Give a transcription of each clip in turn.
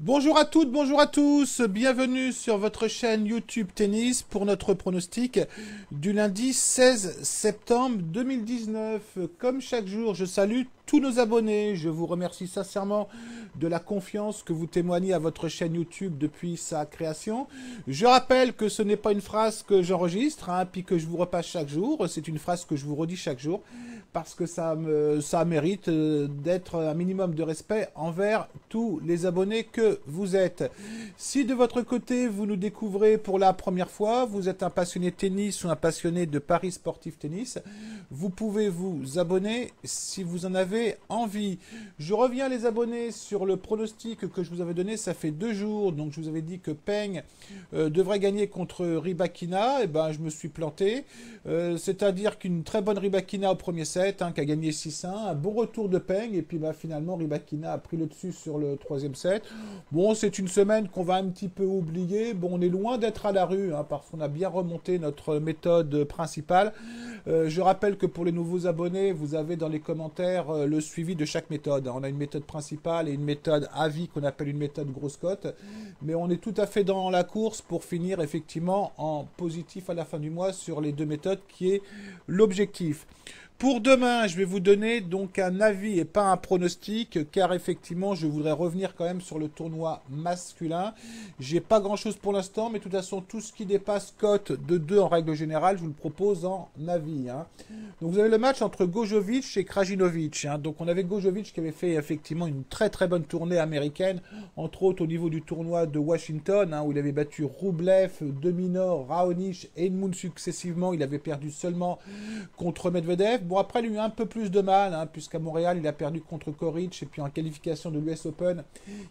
Bonjour à toutes, bonjour à tous, bienvenue sur votre chaîne YouTube Tennis pour notre pronostic du lundi 16 septembre 2019. Comme chaque jour, je salue tous nos abonnés, je vous remercie sincèrement de la confiance que vous témoignez à votre chaîne YouTube depuis sa création. Je rappelle que ce n'est pas une phrase que j'enregistre, puis que je vous repasse chaque jour, c'est une phrase que je vous redis chaque jour, parce que ça mérite d'être un minimum de respect envers tous les abonnés que vous êtes. Si de votre côté, vous nous découvrez pour la première fois, vous êtes un passionné de tennis ou un passionné de paris sportif tennis, vous pouvez vous abonner si vous en avez envie. Je reviens les abonnés sur le pronostic que je vous avais donné, ça fait 2 jours, donc je vous avais dit que Peng devrait gagner contre Rybakina, et ben je me suis planté, c'est-à-dire qu'une très bonne Rybakina au premier set, qui a gagné 6-1, un bon retour de Peng, et puis finalement Rybakina a pris le dessus sur le troisième set. Bon, c'est une semaine qu'on va un petit peu oublier, bon on est loin d'être à la rue, parce qu'on a bien remonté notre méthode principale. Je rappelle que pour les nouveaux abonnés, vous avez dans les commentaires le suivi de chaque méthode. On a une méthode principale et une méthode avis qu'on appelle une méthode grosse cote, mais on est tout à fait dans la course pour finir effectivement en positif à la fin du mois sur les deux méthodes qui est l'objectif. Pour demain, je vais vous donner donc un avis et pas un pronostic, car effectivement, je voudrais revenir quand même sur le tournoi masculin. J'ai pas grand-chose pour l'instant, mais de toute façon, tout ce qui dépasse cote de 2 en règle générale, je vous le propose en avis. Donc vous avez le match entre Gojovic et Krajinovic. Donc on avait Gojovic qui avait fait effectivement une très très bonne tournée américaine, entre autres au niveau du tournoi de Washington, où il avait battu Rublev, Deminor, Raonic et Edmund successivement. Il avait perdu seulement contre Medvedev. Bon, après, il a eu un peu plus de mal, puisqu'à Montréal, il a perdu contre Koric, et puis en qualification de l'US Open,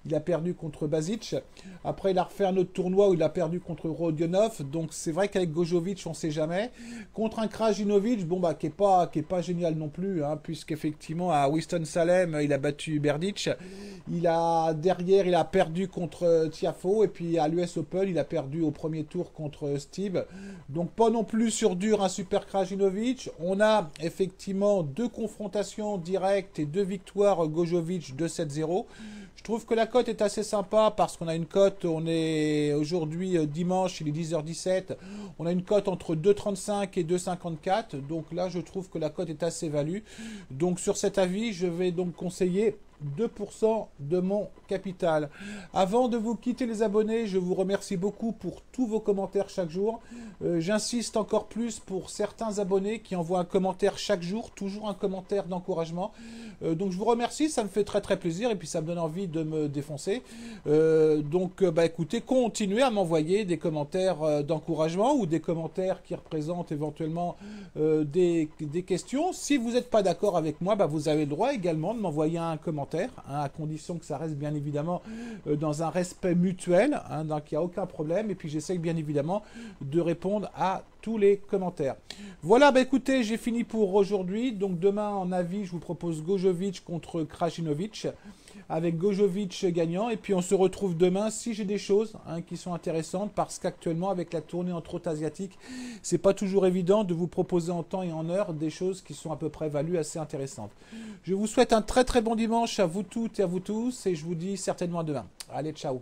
il a perdu contre Basic. Après, il a refait un autre tournoi où il a perdu contre Rodionov, donc c'est vrai qu'avec Gojovic, on ne sait jamais. Contre un Krajinovic, qui est pas génial non plus, puisqu'effectivement, à Winston-Salem, il a battu Berdych. Derrière, il a perdu contre Tiafoe, et puis à l'US Open, il a perdu au premier tour contre Steve. Donc pas non plus sur dur un super Krajinovic. On a effectivement 2 confrontations directes et 2 victoires Gojovic 2-7-0. Je trouve que la cote est assez sympa parce qu'on a une cote, on est aujourd'hui dimanche, il est 10h17, on a une cote entre 2,35 et 2,54. Donc là, je trouve que la cote est assez value. Donc sur cet avis, je vais donc conseiller 2% de mon capital. Avant de vous quitter les abonnés, je vous remercie beaucoup pour tous vos commentaires chaque jour. J'insiste encore plus pour certains abonnés qui envoient un commentaire chaque jour, toujours un commentaire d'encouragement. Donc je vous remercie, ça me fait très très plaisir et puis ça me donne envie de me défoncer. Écoutez, continuez à m'envoyer des commentaires d'encouragement ou des commentaires qui représentent éventuellement des questions. Si vous n'êtes pas d'accord avec moi, vous avez le droit également de m'envoyer un commentaire, à condition que ça reste bien évidemment dans un respect mutuel, donc il n'y a aucun problème, et puis j'essaie bien évidemment de répondre à tous les commentaires. Voilà, écoutez, j'ai fini pour aujourd'hui. Donc demain en avis, je vous propose Gojovic contre Krajinovic, avec Gojovic gagnant, et puis on se retrouve demain si j'ai des choses qui sont intéressantes, parce qu'actuellement avec la tournée entre autres asiatiques, c'est pas toujours évident de vous proposer en temps et en heure des choses qui sont à peu près values assez intéressantes. Je vous souhaite un très très bon dimanche à vous toutes et à vous tous, et je vous dis certainement à demain. Allez, ciao.